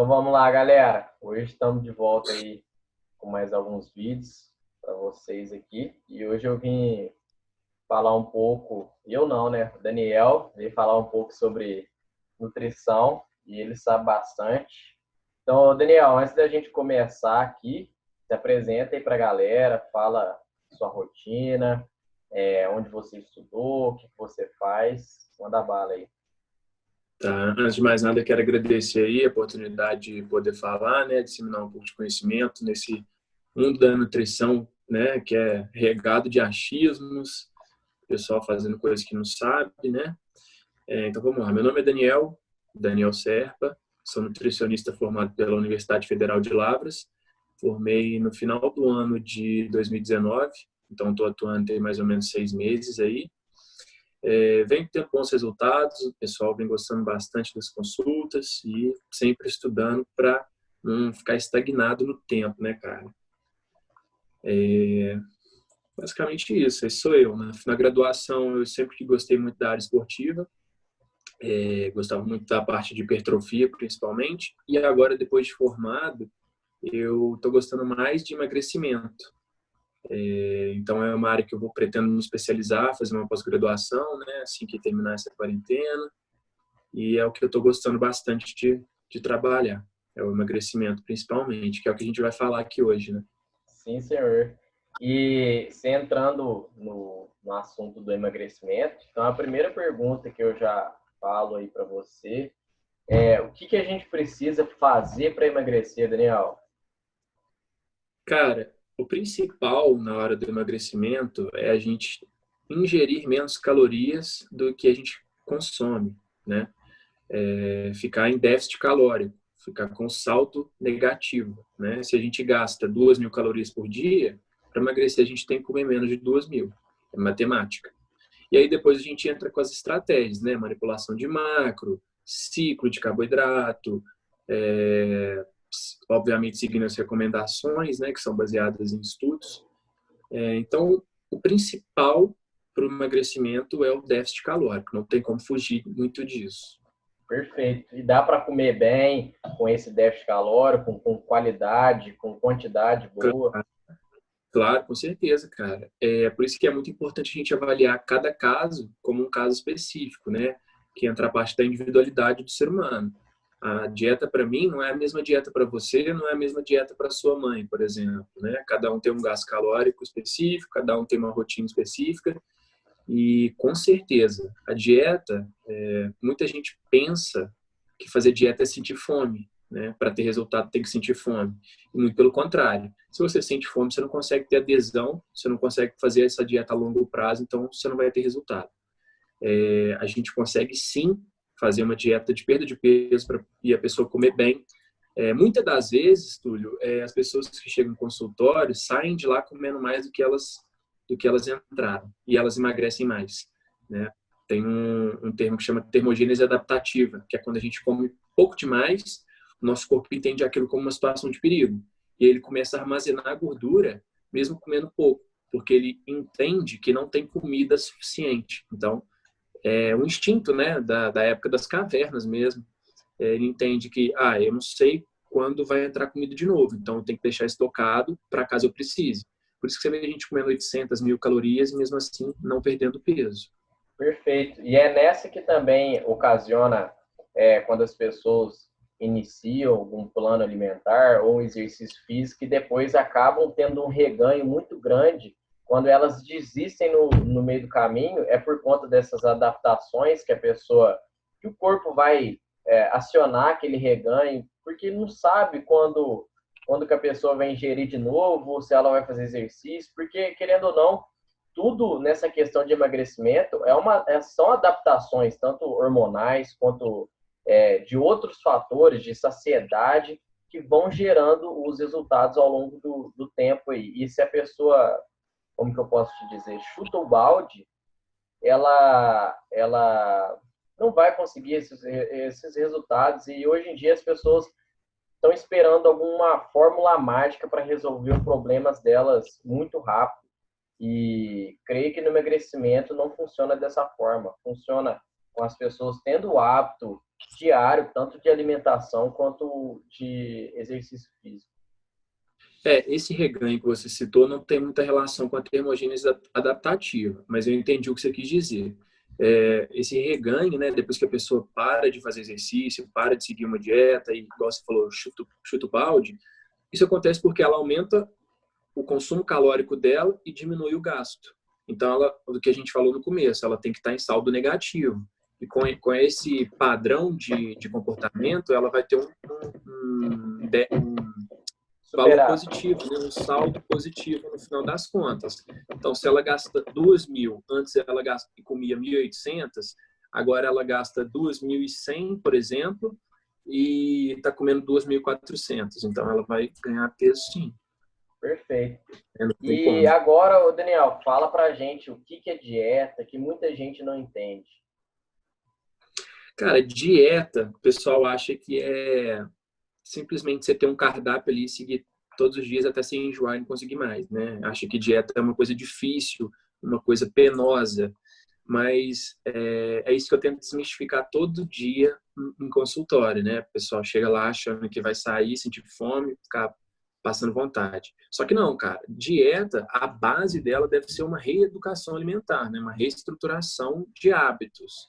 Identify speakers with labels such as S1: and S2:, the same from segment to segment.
S1: Então vamos lá, galera. Hoje estamos de volta aí com mais alguns vídeos para vocês aqui. E hoje eu vim falar um pouco, eu não, né? O Daniel veio falar um pouco sobre nutrição e ele sabe bastante. Então, Daniel, antes da gente começar aqui, se apresenta aí para a galera, fala sua rotina, onde você estudou, o que você faz. Manda bala aí.
S2: Tá. Antes de mais nada, eu quero agradecer aí a oportunidade de poder falar, né, disseminar um pouco de conhecimento nesse mundo da nutrição, né, que é regado de achismos, pessoal fazendo coisas que não sabe, né? Então vamos lá. Meu nome é Daniel Serpa, sou nutricionista formado pela Universidade Federal de Lavras. Formei no final do ano de 2019, então estou atuando tem mais ou menos 6 meses aí. Vem tendo bons resultados, o pessoal vem gostando bastante das consultas e sempre estudando para não ficar estagnado no tempo, né, cara? Basicamente isso, esse sou eu. Na graduação, eu sempre que gostei muito da área esportiva, gostava muito da parte de hipertrofia, principalmente, e agora, depois de formado, eu estou gostando mais de emagrecimento. Então é uma área que eu pretendo me especializar, fazer uma pós-graduação, né, assim que terminar essa quarentena. E é o que eu estou gostando bastante de trabalhar. É o emagrecimento, principalmente, que é o que a gente vai falar aqui hoje, né?
S1: Sim, senhor. E você entrando no assunto do emagrecimento, então a primeira pergunta que eu já falo aí para você é o que a gente precisa fazer para emagrecer, Daniel?
S2: Cara, o principal na hora do emagrecimento é a gente ingerir menos calorias do que a gente consome, né? Ficar em déficit calórico, ficar com salto negativo, né? Se a gente gasta 2.000 calorias por dia, para emagrecer a gente tem que comer menos de 2.000. É matemática. E aí depois a gente entra com as estratégias, né? Manipulação de macro, ciclo de carboidrato, obviamente seguindo as recomendações, né? Que são baseadas em estudos. Então, o principal para o emagrecimento é o déficit calórico. Não tem como fugir muito disso.
S1: Perfeito. E dá para comer bem com esse déficit calórico, com qualidade, com quantidade boa?
S2: Claro, com certeza, cara. É por isso que é muito importante a gente avaliar cada caso como um caso específico, né? Que entra a parte da individualidade do ser humano. A dieta para mim não é a mesma dieta para você, não é a mesma dieta para sua mãe, por exemplo, né? Cada um tem um gasto calórico específico, cada um tem uma rotina específica e com certeza a dieta, muita gente pensa que fazer dieta é sentir fome, né? Para ter resultado tem que sentir fome. E muito pelo contrário. Se você sente fome, você não consegue ter adesão, você não consegue fazer essa dieta a longo prazo, então você não vai ter resultado. A gente consegue sim fazer uma dieta de perda de peso e a pessoa comer bem. Muitas das vezes, Túlio, as pessoas que chegam no consultório saem de lá comendo mais do que elas entraram e elas emagrecem mais, né? Tem um termo que chama termogênese adaptativa, que é quando a gente come pouco demais, o nosso corpo entende aquilo como uma situação de perigo e ele começa a armazenar gordura mesmo comendo pouco, porque ele entende que não tem comida suficiente. Então, é um instinto, né, da época das cavernas mesmo. Ele entende que, eu não sei quando vai entrar comida de novo, então eu tenho que deixar estocado para caso eu precise. Por isso que você vê a gente comendo 800.000 calorias e mesmo assim não perdendo peso.
S1: Perfeito. E é nessa que também ocasiona quando as pessoas iniciam algum plano alimentar ou um exercício físico e depois acabam tendo um reganho muito grande quando elas desistem no meio do caminho, é por conta dessas adaptações que o corpo vai acionar aquele reganho, porque não sabe quando que a pessoa vai ingerir de novo, ou se ela vai fazer exercício, porque, querendo ou não, tudo nessa questão de emagrecimento são adaptações, tanto hormonais quanto de outros fatores de saciedade que vão gerando os resultados ao longo do tempo aí. E se a pessoa, como que eu posso te dizer, chuta o balde, ela não vai conseguir esses resultados. E hoje em dia as pessoas estão esperando alguma fórmula mágica para resolver os problemas delas muito rápido. E creio que no emagrecimento não funciona dessa forma. Funciona com as pessoas tendo o hábito diário, tanto de alimentação quanto de exercício físico.
S2: Esse reganho que você citou não tem muita relação com a termogênese adaptativa, mas eu entendi o que você quis dizer. Esse reganho, né, depois que a pessoa para de fazer exercício, para de seguir uma dieta e, igual você falou, chuta o balde, isso acontece porque ela aumenta o consumo calórico dela e diminui o gasto. Então, do que a gente falou no começo, ela tem que estar em saldo negativo. E com esse padrão de comportamento, ela vai ter um valor positivo, né? Um saldo positivo no final das contas. Então, se ela gasta 2.000, antes ela comia 1.800, agora ela gasta 2.100, por exemplo, e está comendo 2.400. Então, ela vai ganhar peso, sim.
S1: Perfeito. E agora, Daniel, fala pra gente o que é dieta, que muita gente não entende.
S2: Cara, dieta, o pessoal acha que é simplesmente você ter um cardápio ali e seguir todos os dias até se enjoar e não conseguir mais, né? Acha que dieta é uma coisa difícil, uma coisa penosa, mas é isso que eu tento desmistificar todo dia em consultório, né? O pessoal chega lá achando que vai sair, sentir fome, ficar passando vontade. Só que não, cara. Dieta, a base dela deve ser uma reeducação alimentar, né? Uma reestruturação de hábitos.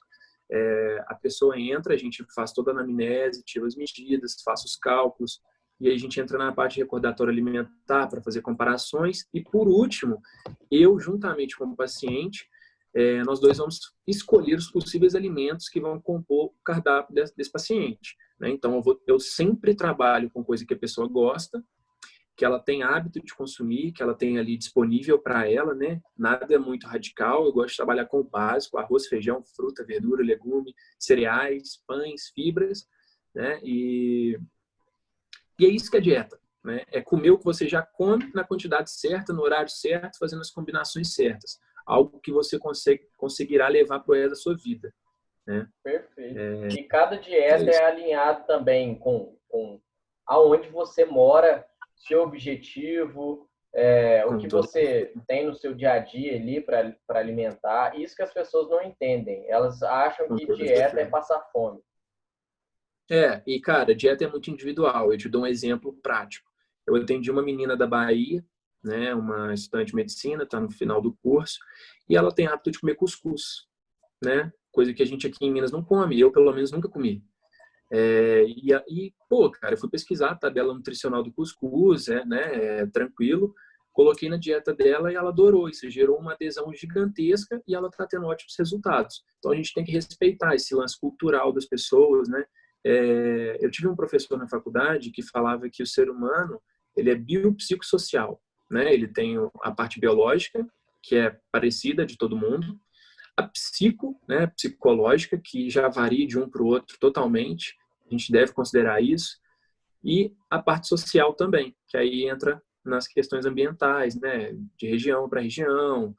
S2: A pessoa entra, a gente faz toda a anamnese, tira as medidas, faz os cálculos, e aí a gente entra na parte de recordatório alimentar para fazer comparações. E, por último, eu, juntamente com o paciente, nós dois vamos escolher os possíveis alimentos que vão compor o cardápio desse paciente, né? Então, eu sempre trabalho com coisa que a pessoa gosta, que ela tem hábito de consumir, que ela tem ali disponível para ela, né? Nada é muito radical. Eu gosto de trabalhar com o básico: arroz, feijão, fruta, verdura, legume, cereais, pães, fibras, né? E é isso que é dieta, né? É comer o que você já come na quantidade certa, no horário certo, fazendo as combinações certas. Algo que você conseguirá levar para o resto da sua vida, né?
S1: Perfeito. E cada dieta é alinhado também com aonde você mora, seu objetivo, o que você tem no seu dia a dia ali para alimentar. Isso que as pessoas não entendem. Elas acham que dieta é passar fome.
S2: E cara, dieta é muito individual. Eu te dou um exemplo prático. Eu atendi uma menina da Bahia, né, uma estudante de medicina, está no final do curso, e ela tem hábito de comer cuscuz, né? Coisa que a gente aqui em Minas não come. Eu, pelo menos, nunca comi. Pô, cara, eu fui pesquisar a tabela nutricional do cuscuz, né, tranquilo, coloquei na dieta dela e ela adorou. Isso gerou uma adesão gigantesca e ela está tendo ótimos resultados. Então a gente tem que respeitar esse lance cultural das pessoas, né? Eu tive um professor na faculdade que falava que o ser humano ele é biopsicossocial, né? Ele tem a parte biológica, que é parecida de todo mundo, a psico, né, psicológica, que já varia de um para o outro totalmente, a gente deve considerar isso, e a parte social também, que aí entra nas questões ambientais, né, de região para região,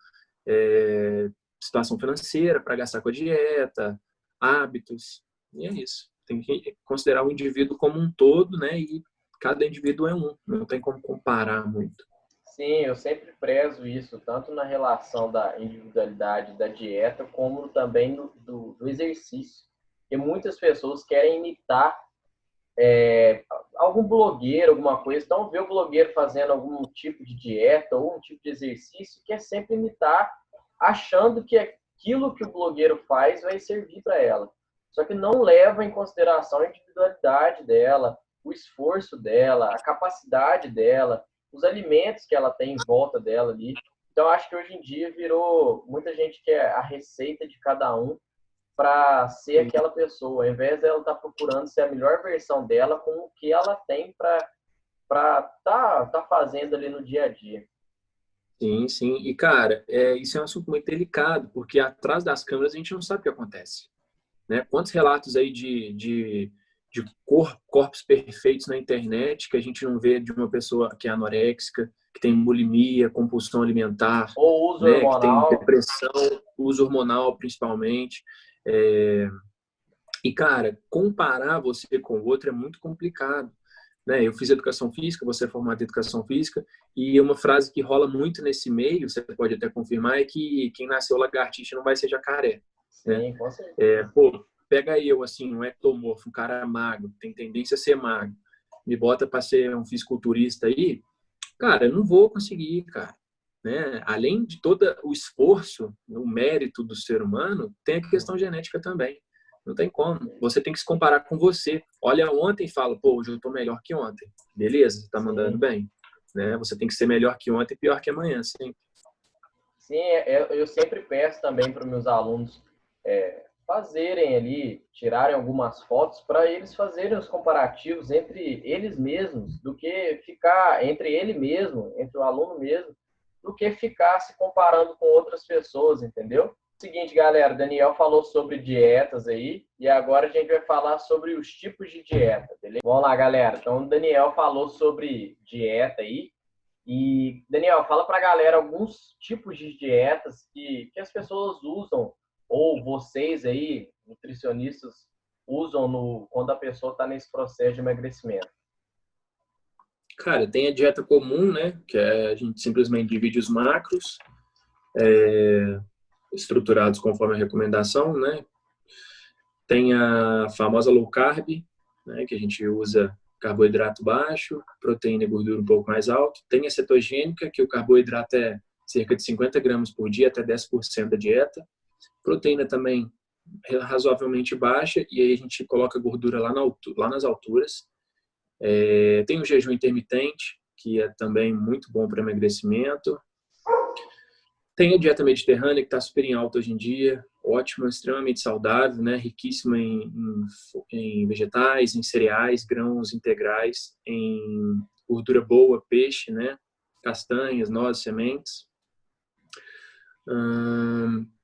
S2: situação financeira para gastar com a dieta, hábitos, e é isso. Tem que considerar o indivíduo como um todo, né, e cada indivíduo é um, não tem como comparar muito.
S1: Sim, eu sempre prezo isso, tanto na relação da individualidade da dieta, como também do exercício. E muitas pessoas querem imitar algum blogueiro, alguma coisa, então vê o blogueiro fazendo algum tipo de dieta ou um tipo de exercício, quer sempre imitar, achando que aquilo que o blogueiro faz vai servir para ela. Só que não leva em consideração a individualidade dela, o esforço dela, a capacidade dela, os alimentos que ela tem em volta dela ali. Então, acho que hoje em dia virou muita gente quer a receita de cada um para ser aquela pessoa, ao invés dela estar procurando ser a melhor versão dela com o que ela tem para tá fazendo ali no dia a dia.
S2: Sim, sim. E, cara, isso é um assunto muito delicado, porque atrás das câmeras a gente não sabe o que acontece, né? Quantos relatos aí de corpos perfeitos na internet que a gente não vê de uma pessoa que é anoréxica, que tem bulimia, compulsão alimentar,
S1: Ou uso
S2: né? Que tem
S1: hormonal.
S2: depressão, uso hormonal principalmente. E, cara, comparar você com o outro é muito complicado, né? Eu fiz educação física, você é formado em educação física, e uma frase que rola muito nesse meio, você pode até confirmar, é que quem nasceu lagartixa não vai ser jacaré, né?
S1: Sim, com certeza.
S2: Pô, pega eu, assim, um ectomorfo, um cara magro, tem tendência a ser magro, me bota para ser um fisiculturista aí, cara, eu não vou conseguir, cara. Né? Além de todo o esforço, o mérito do ser humano, tem a questão genética também. Não tem como. Você tem que se comparar com você. Olha ontem e fala, pô, hoje eu tô melhor que ontem. Beleza, você tá mandando bem. Né? Você tem que ser melhor que ontem e pior que amanhã, sim.
S1: Sim, eu sempre peço também para os meus alunos fazerem ali, tirarem algumas fotos para eles fazerem os comparativos entre eles mesmos, do que ficar entre ele mesmo, entre o aluno mesmo, do que ficar se comparando com outras pessoas, entendeu? Seguinte, galera, Daniel falou sobre dietas aí, e agora a gente vai falar sobre os tipos de dieta, beleza? Vamos lá, galera. Então, o Daniel falou sobre dieta aí, e, Daniel, fala para a galera alguns tipos de dietas que as pessoas usam, ou vocês aí, nutricionistas, usam quando a pessoa está nesse processo de emagrecimento.
S2: Cara, tem a dieta comum, né? Que a gente simplesmente divide os macros, estruturados conforme a recomendação, né? Tem a famosa low carb, né? Que a gente usa carboidrato baixo, proteína e gordura um pouco mais alto. Tem a cetogênica, que o carboidrato é cerca de 50 gramas por dia, até 10% da dieta. Proteína também razoavelmente baixa, e aí a gente coloca gordura lá nas alturas. Tem o jejum intermitente, que é também muito bom para emagrecimento. Tem a dieta mediterrânea, que está super em alta hoje em dia, ótima, extremamente saudável, né? Riquíssima em vegetais, em cereais, grãos integrais, em gordura boa, peixe, né? Castanhas, nozes, sementes.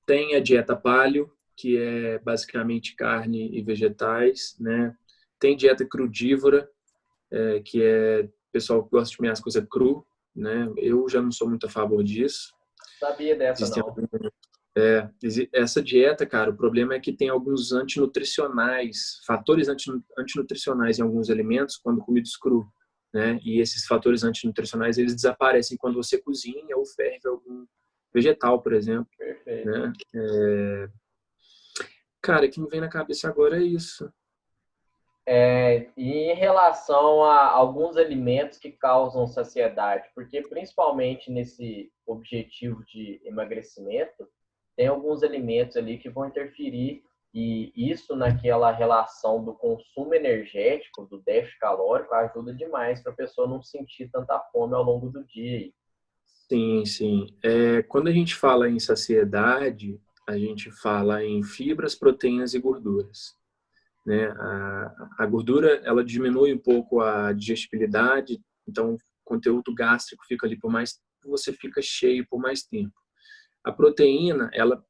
S2: Tem a dieta paleo, que é basicamente carne e vegetais, né? Tem dieta crudívora, que é pessoal que gosta de comer as coisas cru, né? Eu já não sou muito a favor disso.
S1: Sabia dessa,
S2: Existem
S1: não.
S2: essa dieta, cara, o problema é que tem alguns antinutricionais, fatores antinutricionais em alguns alimentos quando comidos cru, né? E esses fatores antinutricionais, eles desaparecem quando você cozinha ou ferve algum vegetal, por exemplo.
S1: Perfeito.
S2: Né? Cara, o que me vem na cabeça agora é isso.
S1: E em relação a alguns alimentos que causam saciedade, porque principalmente nesse objetivo de emagrecimento, tem alguns alimentos ali que vão interferir, e isso naquela relação do consumo energético, do déficit calórico, ajuda demais para a pessoa não sentir tanta fome ao longo do dia.
S2: Sim, sim. Quando a gente fala em saciedade, a gente fala em fibras, proteínas e gorduras. Né? A gordura, ela diminui um pouco a digestibilidade, então o conteúdo gástrico fica ali por mais tempo, você fica cheio por mais tempo. A proteína, ela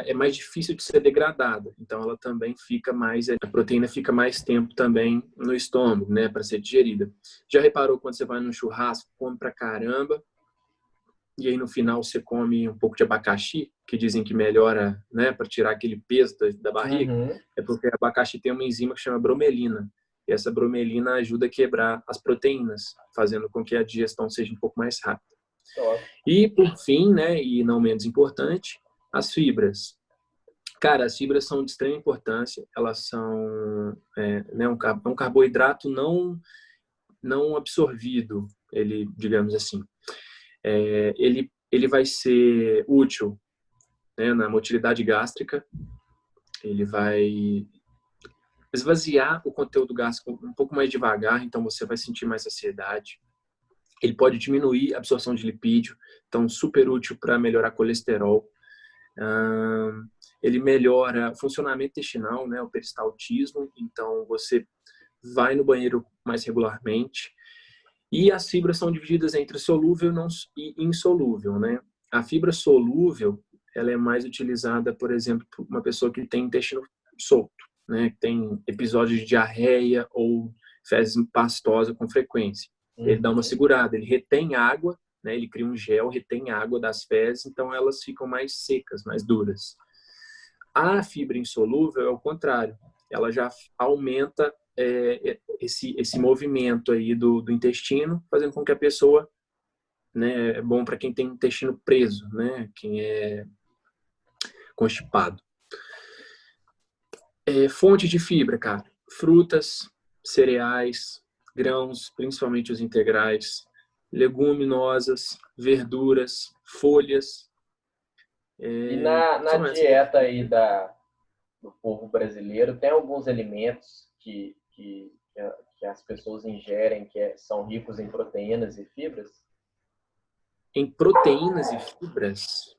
S2: é mais difícil de ser degradada, então ela também fica mais, a proteína fica mais tempo também no estômago, né, para ser digerida. Já reparou quando você vai num churrasco, come pra caramba, e aí no final você come um pouco de abacaxi, que dizem que melhora, né, para tirar aquele peso da barriga?
S1: Uhum.
S2: É porque o abacaxi tem uma enzima que chama bromelina, e essa bromelina ajuda a quebrar as proteínas, fazendo com que a digestão seja um pouco mais rápida.
S1: Top.
S2: E por fim, né, e não menos importante, as fibras. Cara, as fibras são de extrema importância, elas são né, um carboidrato não absorvido, ele, digamos assim. Ele vai ser útil, né, na motilidade gástrica, ele vai esvaziar o conteúdo gástrico um pouco mais devagar, então você vai sentir mais saciedade. Ele pode diminuir a absorção de lipídio, então super útil para melhorar colesterol. Ele melhora o funcionamento intestinal, né, o peristaltismo, então você vai no banheiro mais regularmente. E as fibras são divididas entre solúvel e insolúvel, né? A fibra solúvel, ela é mais utilizada, por exemplo, por uma pessoa que tem intestino solto, né? Que tem episódios de diarreia ou fezes pastosa com frequência. Ele dá uma segurada, ele retém água, né? Ele cria um gel, retém água das fezes, então elas ficam mais secas, mais duras. A fibra insolúvel é o contrário, ela já aumenta esse movimento aí do intestino, fazendo com que a pessoa, né, é bom para quem tem intestino preso, né, quem é constipado. Fonte de fibra, cara. Frutas, cereais, grãos, principalmente os integrais, leguminosas, verduras, folhas.
S1: E na
S2: São essas.
S1: dieta aí do povo brasileiro, tem alguns alimentos que as pessoas ingerem são ricos em proteínas e fibras?
S2: Em proteínas e fibras.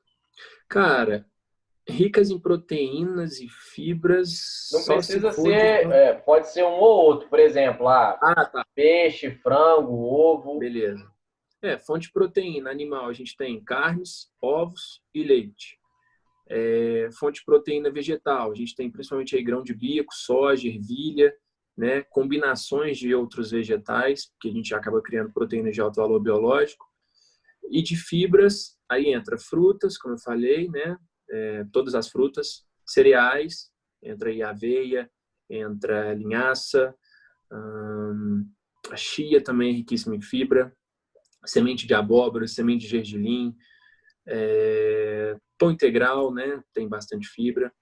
S2: Cara, ricas em proteínas e fibras,
S1: Não
S2: só se
S1: precisa
S2: for de.
S1: ser, pode ser um ou outro, por exemplo,
S2: Ah, tá.
S1: peixe, frango, ovo.
S2: Beleza. Fonte de proteína animal, a gente tem carnes, ovos e leite. Fonte de proteína vegetal, a gente tem principalmente aí grão de bico, soja, ervilha, né? Combinações de outros vegetais, que a gente acaba criando proteínas de alto valor biológico. E de fibras, aí entra frutas, como eu falei, né? Todas as frutas, cereais, entra aí aveia, entra linhaça, a chia também é riquíssima em fibra, semente de abóbora, semente de gergelim, pão integral, né? Tem bastante fibra,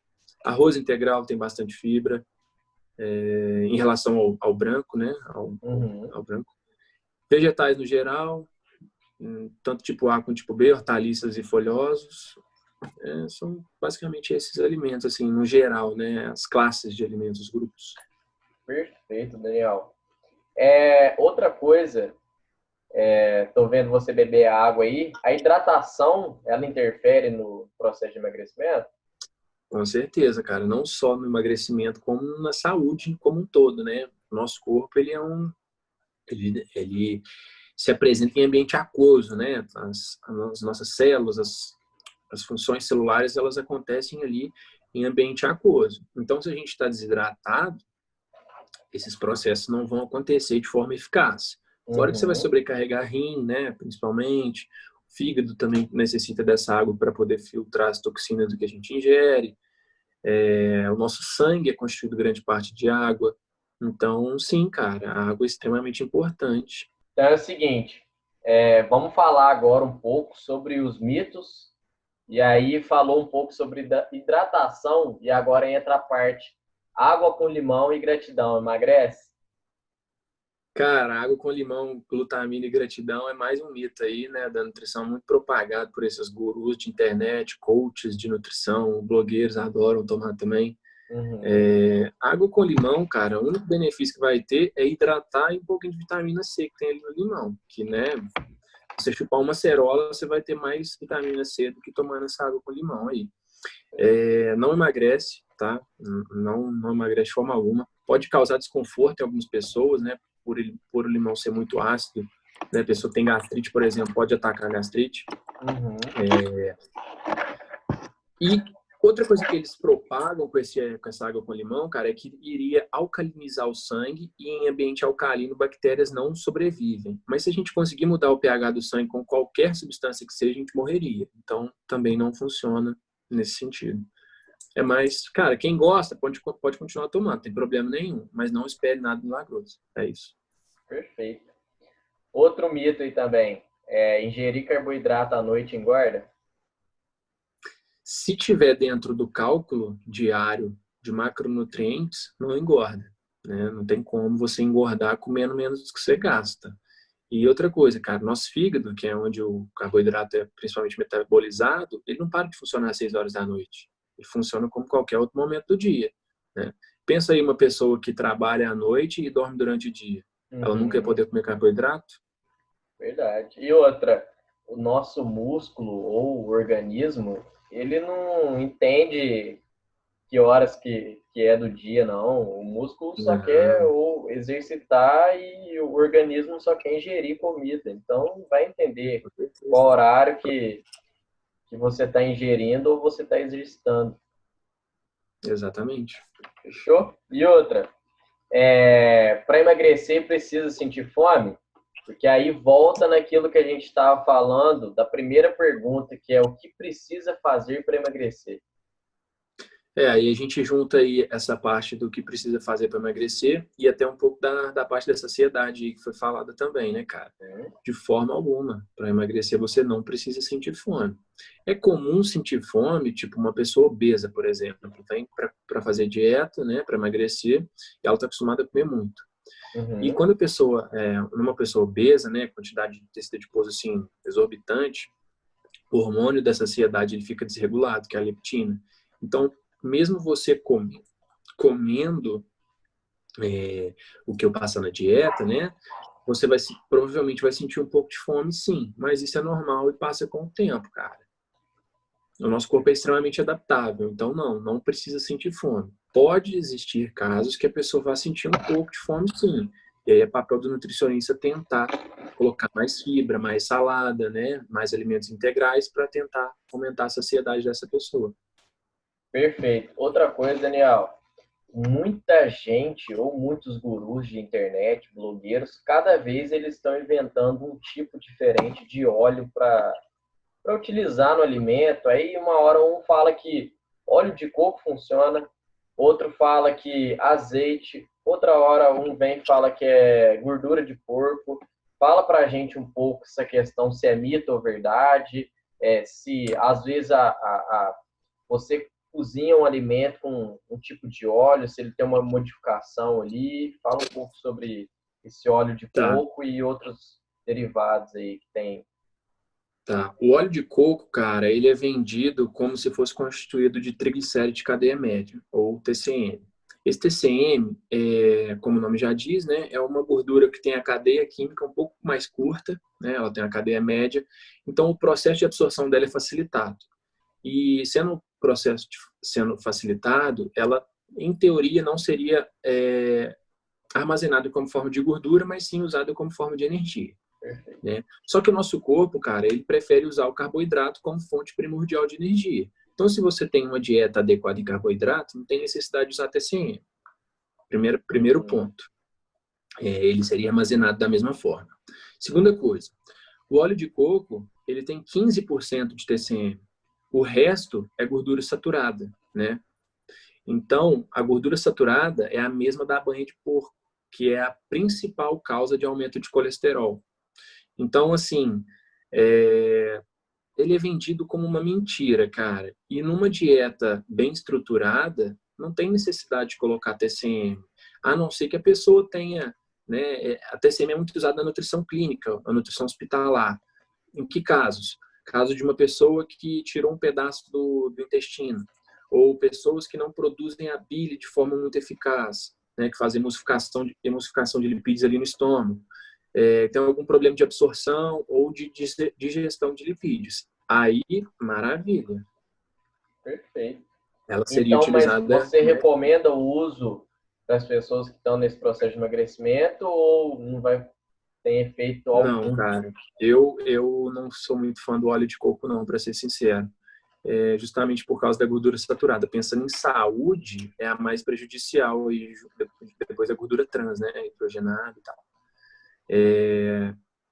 S2: arroz integral tem bastante fibra, em relação ao branco, né?
S1: Uhum.
S2: Ao branco. Vegetais no geral, tanto tipo A quanto tipo B, hortaliças e folhosos, são basicamente esses alimentos, assim, no geral, né? As classes de alimentos, os grupos.
S1: Perfeito, Daniel. Outra coisa, estou vendo você beber água aí. A hidratação, ela interfere no processo de emagrecimento?
S2: Com certeza, cara. Não só no emagrecimento, como na saúde como um todo, né? O nosso corpo, ele se apresenta em ambiente aquoso, né? As nossas células, as funções celulares, elas acontecem ali em ambiente aquoso. Então, se a gente está desidratado, esses processos não vão acontecer de forma eficaz. Fora que você vai
S1: Uhum.
S2: sobrecarregar rim, né, principalmente. O fígado também necessita dessa água para poder filtrar as toxinas do que a gente ingere. O nosso sangue é constituído grande parte de água. Então, sim, cara, a água é extremamente importante.
S1: Então é o seguinte, vamos falar agora um pouco sobre os mitos, e aí falou um pouco sobre hidratação, e agora entra a parte água com limão e gratidão, emagrece?
S2: Cara, água com limão, glutamina e gratidão é mais um mito aí, né, da nutrição muito propagado por esses gurus de internet, coaches de nutrição, blogueiros adoram tomar também.
S1: Uhum.
S2: Água com limão, cara, o único benefício que vai ter é hidratar e um pouquinho de vitamina C que tem ali no limão, que, né, você chupar uma cerola, você vai ter mais vitamina C do que tomando essa água com limão aí. Não emagrece, tá? Não emagrece de forma alguma. Pode causar desconforto em algumas pessoas, né? Por o limão ser muito ácido. Né? A pessoa tem gastrite, por exemplo, pode atacar a gastrite.
S1: Uhum.
S2: E outra coisa que eles propagam com essa água com limão, cara, é que iria alcalinizar o sangue e em ambiente alcalino bactérias não sobrevivem. Mas se a gente conseguir mudar o pH do sangue com qualquer substância que seja, a gente morreria. Então, também não funciona nesse sentido. Mais, cara, quem gosta pode continuar tomando, não tem problema nenhum, mas não espere nada milagroso. É isso.
S1: Perfeito. Outro mito aí também, ingerir carboidrato à noite engorda?
S2: Se tiver dentro do cálculo diário de macronutrientes, não engorda. Né? Não tem como você engordar comendo menos do que você gasta. E outra coisa, cara, nosso fígado, que é onde o carboidrato é principalmente metabolizado, ele não para de funcionar às 6 horas da noite. Ele funciona como qualquer outro momento do dia. Né? Pensa aí uma pessoa que trabalha à noite e dorme durante o dia. Ela nunca vai
S1: Uhum.
S2: poder comer carboidrato?
S1: Verdade. E outra, o nosso músculo ou o organismo, ele não entende que horas que é do dia, não. O músculo só quer
S2: Não,
S1: ou exercitar e o organismo só quer ingerir comida. Então, vai entender
S2: com certeza.
S1: qual horário que você está ingerindo ou você está exercitando.
S2: Exatamente.
S1: Fechou? E outra, para emagrecer precisa sentir fome? Porque aí volta naquilo que a gente estava falando da primeira pergunta, que é o que precisa fazer para emagrecer.
S2: Aí a gente junta aí essa parte do que precisa fazer para emagrecer e até um pouco da parte da saciedade que foi falada também, né, cara? De forma alguma, para emagrecer você não precisa sentir fome. É comum sentir fome, tipo uma pessoa obesa, por exemplo, vem para fazer dieta, né, para emagrecer, e ela está acostumada a comer muito. E
S1: Uhum.
S2: quando a pessoa, numa pessoa obesa, né, quantidade de tecido adiposo assim exorbitante, o hormônio da saciedade ele fica desregulado, que é a leptina. Então, mesmo você comendo o que eu passo na dieta, né? Você provavelmente vai sentir um pouco de fome, sim, mas isso é normal e passa com o tempo, cara. O nosso corpo é extremamente adaptável, então não precisa sentir fome. Pode existir casos que a pessoa vá sentir um pouco de fome, sim. E aí é papel do nutricionista tentar colocar mais fibra, mais salada, né? Mais alimentos integrais para tentar aumentar a saciedade dessa pessoa.
S1: Perfeito. Outra coisa, Daniel, muita gente ou muitos gurus de internet, blogueiros, cada vez eles estão inventando um tipo diferente de óleo para utilizar no alimento. Aí uma hora um fala que óleo de coco funciona, outro fala que azeite, outra hora um vem e fala que é gordura de porco. Fala para a gente um pouco essa questão se é mito ou verdade, se às vezes você cozinha um alimento com um tipo de óleo, se ele tem uma modificação ali. Fala um pouco sobre esse óleo de
S2: Tá,
S1: coco e outros derivados aí que tem.
S2: tá. O óleo de coco, cara, ele é vendido como se fosse constituído de triglicérides de cadeia média, ou TCM. Esse TCM, como o nome já diz, né, é uma gordura que tem a cadeia química um pouco mais curta, né, ela tem a cadeia média, então o processo de absorção dela é facilitado. E sendo o processo sendo facilitado, ela, em teoria, não seria armazenada como forma de gordura, mas sim usada como forma de energia.
S1: Perfeito.
S2: Né? Só que o nosso corpo, cara, ele prefere usar o carboidrato como fonte primordial de energia. Então, se você tem uma dieta adequada em carboidrato, não tem necessidade de usar TCM. Primeiro
S1: Uhum.
S2: ponto. Ele seria armazenado da mesma forma. Segunda coisa, o óleo de coco, ele tem 15% de TCM. O resto é gordura saturada, né? Então, a gordura saturada é a mesma da banha de porco, que é a principal causa de aumento de colesterol. Então, assim, é, ele é vendido como uma mentira, cara. E numa dieta bem estruturada, não tem necessidade de colocar TCM, a não ser que a pessoa tenha, né? A TCM é muito usada na nutrição clínica, na nutrição hospitalar. Em que casos? Caso de uma pessoa que tirou um pedaço do intestino, ou pessoas que não produzem a bile de forma muito eficaz, né? Que fazem emulsificação de lipídios ali no estômago. Tem algum problema de absorção ou de digestão de lipídios. Aí, maravilha.
S1: Perfeito.
S2: Ela seria
S1: Então, mas
S2: utilizada,
S1: você
S2: né?
S1: recomenda o uso das pessoas que estão nesse processo de emagrecimento ou não vai ter efeito
S2: Não,
S1: algum?
S2: cara. Eu não sou muito fã do óleo de coco, não, para ser sincero. Justamente por causa da gordura saturada. Pensando em saúde, é a mais prejudicial e depois da gordura trans, né? Hidrogenada e tal.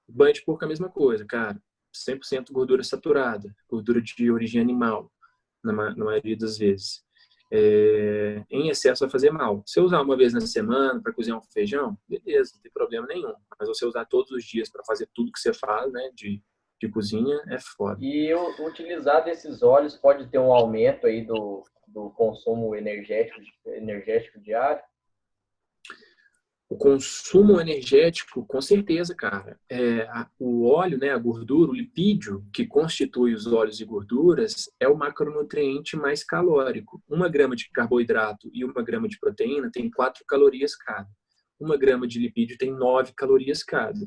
S2: Banho de porco é a mesma coisa, cara. 100% gordura saturada, gordura de origem animal, na maioria das vezes. Em excesso vai fazer mal. Se eu usar uma vez na semana para cozinhar um feijão, beleza, não tem problema nenhum. Mas você usar todos os dias para fazer tudo que você faz, né, de cozinha, é foda.
S1: E utilizar desses óleos pode ter um aumento aí do consumo energético diário?
S2: O consumo energético, com certeza, cara. O óleo, né, a gordura, o lipídio, que constitui os óleos e gorduras, é o macronutriente mais calórico. 1 grama de carboidrato e 1 grama de proteína tem 4 calorias cada. 1 grama de lipídio tem 9 calorias cada.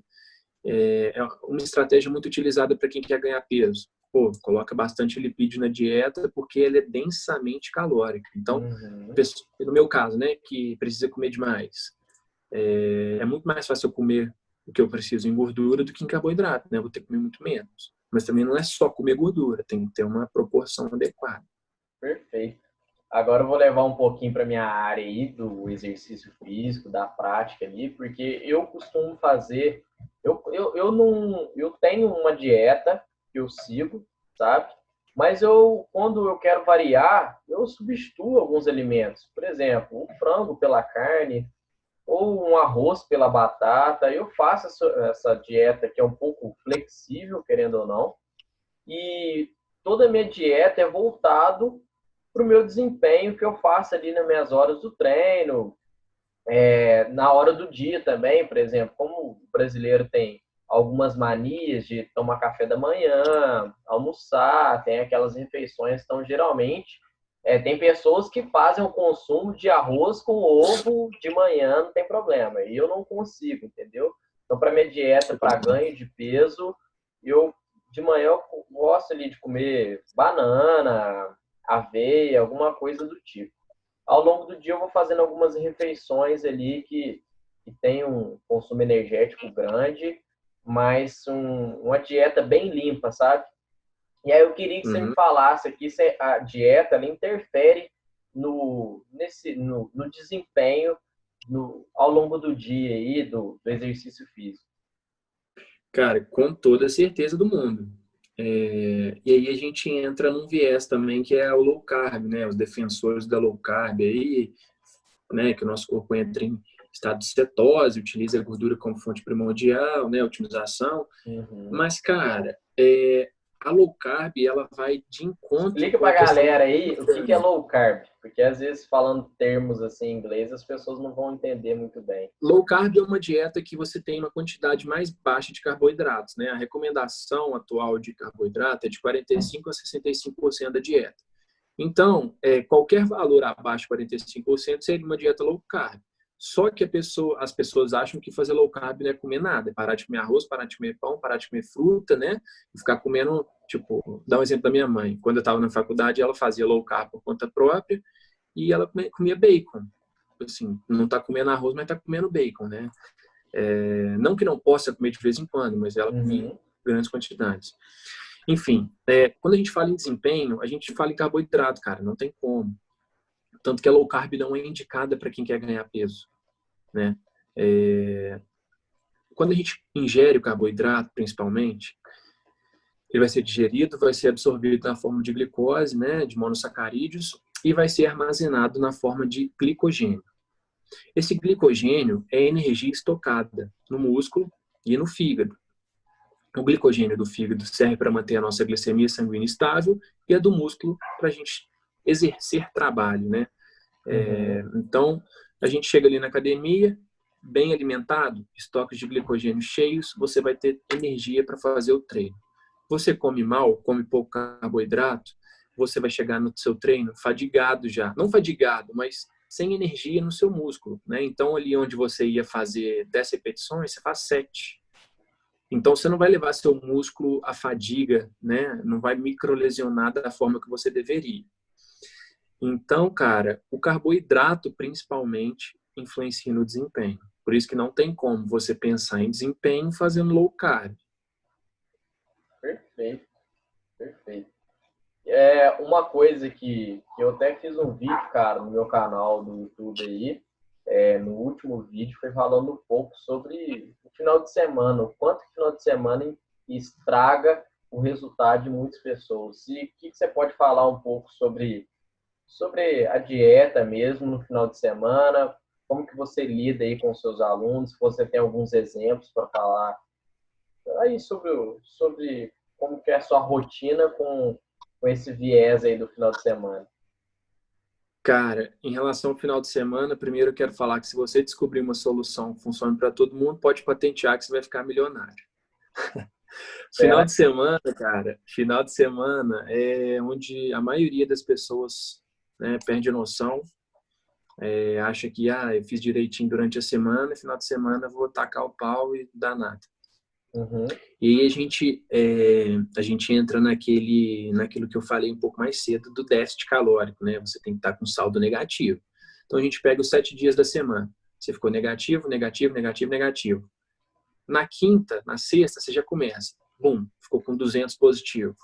S2: É uma estratégia muito utilizada para quem quer ganhar peso. Pô, coloca bastante lipídio na dieta porque ele é densamente calórico. Então,
S1: Uhum.
S2: no meu caso, né, que precisa comer demais, é muito mais fácil eu comer o que eu preciso em gordura do que em carboidrato, né? Eu vou ter que comer muito menos. Mas também não é só comer gordura, tem que ter uma proporção adequada.
S1: Perfeito. Agora eu vou levar um pouquinho para minha área aí do exercício físico, da prática ali, porque eu costumo fazer, eu não, eu tenho uma dieta que eu sigo, sabe? Mas quando eu quero variar, eu substituo alguns alimentos. Por exemplo, o frango pela carne, ou um arroz pela batata. Eu faço essa dieta que é um pouco flexível, querendo ou não, e toda a minha dieta é voltado para o meu desempenho que eu faço ali nas minhas horas do treino, na hora do dia também, por exemplo, como o brasileiro tem algumas manias de tomar café da manhã, almoçar, tem aquelas refeições, então geralmente tem pessoas que fazem o consumo de arroz com ovo de manhã, não tem problema, e eu não consigo, entendeu? Então, para minha dieta, para ganho de peso, eu de manhã eu gosto ali de comer banana, aveia, alguma coisa do tipo. Ao longo do dia eu vou fazendo algumas refeições ali que tem um consumo energético grande, mas uma dieta bem limpa, sabe? E aí eu queria que você me
S2: Uhum.
S1: falasse aqui se a dieta ela interfere no desempenho ao longo do dia aí, do exercício físico.
S2: Cara, com toda a certeza do mundo. E aí a gente entra num viés também que é o low carb, né? Os defensores da low carb aí, né? Que o nosso corpo entra em estado de cetose, utiliza a gordura como fonte primordial, né? Otimização.
S1: Uhum.
S2: Mas, cara, a low carb, ela vai de encontro
S1: Explica
S2: com a
S1: pra
S2: questão
S1: galera aí o que é
S2: mecânica.
S1: low carb, porque às vezes falando termos assim em inglês as pessoas não vão entender muito bem.
S2: Low carb é uma dieta que você tem uma quantidade mais baixa de carboidratos, né? A recomendação atual de carboidrato é de 45 a 65% da dieta. Então, qualquer valor abaixo de 45% seria uma dieta low carb. Só que as pessoas acham que fazer low carb não é comer nada, é parar de comer arroz, parar de comer pão, parar de comer fruta, né? E ficar comendo, tipo, dá um exemplo da minha mãe. Quando eu estava na faculdade, ela fazia low carb por conta própria e ela comia bacon. Assim, não está comendo arroz, mas está comendo bacon, né? Não que não possa comer de vez em quando, mas ela comia em
S1: Uhum.
S2: grandes quantidades. Enfim, quando a gente fala em desempenho, a gente fala em carboidrato, cara, não tem como. Tanto que a low carb não é indicada para quem quer ganhar peso, né? Quando a gente ingere o carboidrato, principalmente, ele vai ser digerido, vai ser absorvido na forma de glicose, né, de monossacarídeos, e vai ser armazenado na forma de glicogênio. Esse glicogênio é energia estocada no músculo e no fígado. O glicogênio do fígado serve para manter a nossa glicemia sanguínea estável e a do músculo para a gente exercer trabalho, né?
S1: Uhum.
S2: Então, a gente chega ali na academia, bem alimentado, estoques de glicogênio cheios, você vai ter energia para fazer o treino. Você come mal, come pouco carboidrato, você vai chegar no seu treino fadigado já. Não fadigado, mas sem energia no seu músculo, né? Então, ali onde você ia fazer 10 repetições, você faz 7. Então, você não vai levar seu músculo à fadiga, né? Não vai microlesionar da forma que você deveria. Então, cara, o carboidrato principalmente influencia no desempenho. Por isso que não tem como você pensar em desempenho fazendo low carb.
S1: Perfeito, perfeito. Uma coisa que eu até fiz um vídeo, cara, no meu canal do YouTube aí, no último vídeo, foi falando um pouco sobre o final de semana, o quanto o final de semana estraga o resultado de muitas pessoas. E o que você pode falar um pouco sobre a dieta mesmo no final de semana? Como que você lida aí com os seus alunos? Se você tem alguns exemplos para falar aí sobre como que é a sua rotina com esse viés aí do final de semana.
S2: Cara, em relação ao final de semana, primeiro eu quero falar que se você descobrir uma solução que funcione para todo mundo, pode patentear que você vai ficar milionário. Final
S1: Será?
S2: de semana, cara, final de semana é onde a maioria das pessoas, né, perde a noção, acha que eu fiz direitinho durante a semana, final de semana eu vou tacar o pau e dar nada.
S1: Uhum,
S2: E aí a gente entra naquilo que eu falei um pouco mais cedo do déficit calórico, né? Você tem que estar com saldo negativo. Então a gente pega os 7 dias da semana. Você ficou negativo, negativo, negativo, negativo. Na quinta, na sexta, você já começa. Bum, ficou com 200 positivo.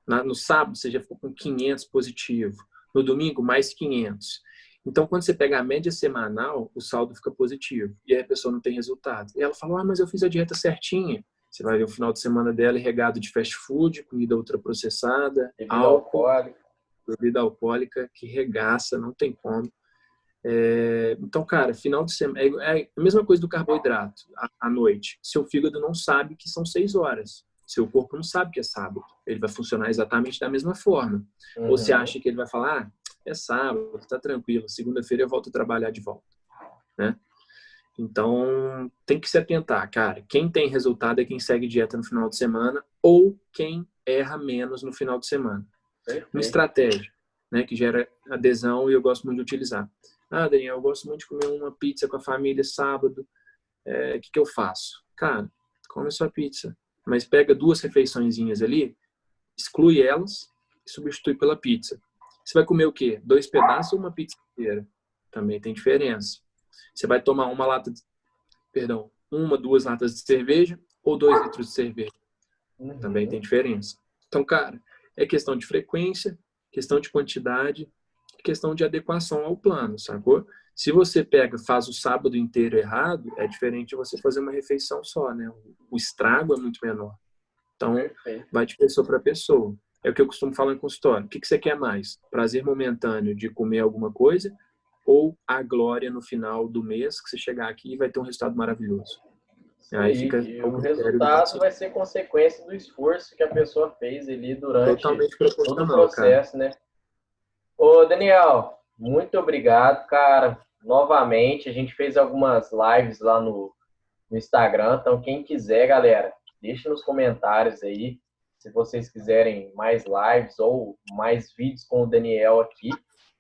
S2: No sábado, você já ficou com 500 positivo. No domingo, mais 500. Então, quando você pega a média semanal, o saldo fica positivo. E aí a pessoa não tem resultado. E ela fala, mas eu fiz a dieta certinha. Você vai ver o final de semana dela regado de fast food, comida ultraprocessada,
S1: Bebida
S2: álcool,
S1: alcoólica.
S2: bebida alcoólica, que regaça, não tem como. Então, cara, final de semana é a mesma coisa do carboidrato à noite. Seu fígado não sabe que são 6 horas. Seu corpo não sabe que é sábado. Ele vai funcionar exatamente da mesma forma. Ou você acha que ele vai falar, é sábado, tá tranquilo, segunda-feira eu volto a trabalhar de volta, né? Então, tem que se atentar, cara. Quem tem resultado é quem segue dieta no final de semana ou quem erra menos no final de semana.
S1: Perfeito.
S2: Uma estratégia, né, que gera adesão e eu gosto muito de utilizar. Daniel, eu gosto muito de comer uma pizza com a família sábado. O que eu faço? Cara, come a sua pizza, mas pega 2 refeiçõezinhas ali, exclui elas e substitui pela pizza. Você vai comer o quê? 2 pedaços ou uma pizza inteira? Também tem diferença. Você vai tomar 2 latas de cerveja ou 2 litros de cerveja? Também tem diferença. Então, cara, é questão de frequência, questão de quantidade, questão de adequação ao plano, sacou? Se você faz o sábado inteiro errado, é diferente de você fazer uma refeição só, né? O estrago é muito menor. Então, vai de pessoa para pessoa. É o que eu costumo falar em consultório. O que você quer mais? Prazer momentâneo de comer alguma coisa ou a glória no final do mês que você chegar aqui e vai ter um resultado maravilhoso? Aí fica
S1: o resultado vai ser consequência do esforço que a pessoa fez ali durante todo o processo, né? Ô, Daniel, muito obrigado, cara. Novamente, a gente fez algumas lives lá no Instagram, então quem quiser, galera, deixa nos comentários aí se vocês quiserem mais lives ou mais vídeos com o Daniel aqui.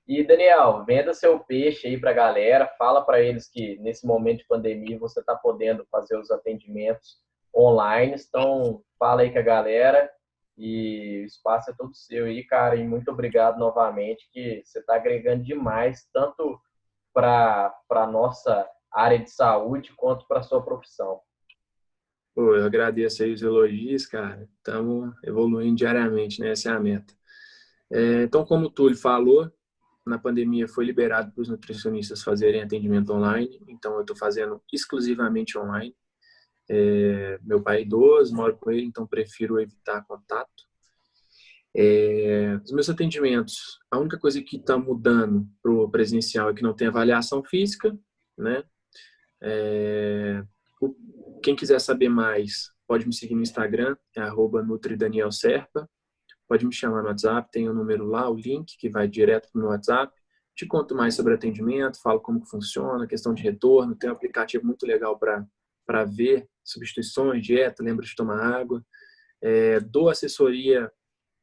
S1: E, Daniel, venda seu peixe aí para a galera, fala para eles que nesse momento de pandemia você está podendo fazer os atendimentos online, então fala aí com a galera e o espaço é todo seu aí, cara, e muito obrigado novamente, que você está agregando demais, tanto para a nossa área de saúde quanto para a sua profissão.
S2: Pô, eu agradeço aí os elogios, cara. Estamos evoluindo diariamente, né? Essa é a meta. Então, como o Túlio falou, na pandemia foi liberado para os nutricionistas fazerem atendimento online, então eu estou fazendo exclusivamente online. Meu pai é idoso, moro com ele, então prefiro evitar contato. Os meus atendimentos, a única coisa que está mudando para o presencial é que não tem avaliação física, né? Quem quiser saber mais, pode me seguir no Instagram, é @NutriDanielSerpa. Pode me chamar no WhatsApp, tem o número lá, o link que vai direto para o meu WhatsApp. Te conto mais sobre atendimento, falo como que funciona, questão de retorno. Tem um aplicativo muito legal para ver substituições, dieta, lembra de tomar água. Dou assessoria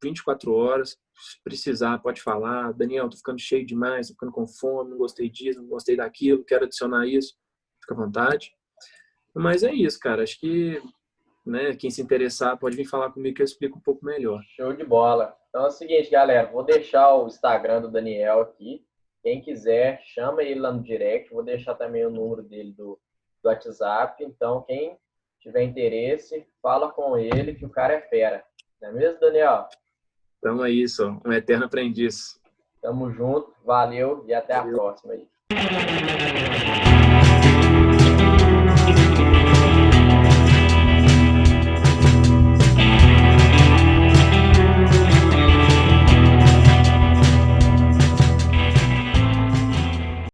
S2: 24 horas. Se precisar, pode falar. Daniel, tô ficando cheio demais, tô ficando com fome, não gostei disso, não gostei daquilo, quero adicionar isso. Fica à vontade. Mas é isso, cara. Acho que, né, quem se interessar pode vir falar comigo que eu explico um pouco melhor.
S1: Show de bola. Então é o seguinte, galera. Vou deixar o Instagram do Daniel aqui. Quem quiser, chama ele lá no direct. Vou deixar também o número dele do WhatsApp. Então, quem tiver interesse, fala com ele que o cara é fera. Não é mesmo, Daniel?
S2: Então é isso. Um eterno aprendiz.
S1: Tamo junto. Valeu e até a próxima aí.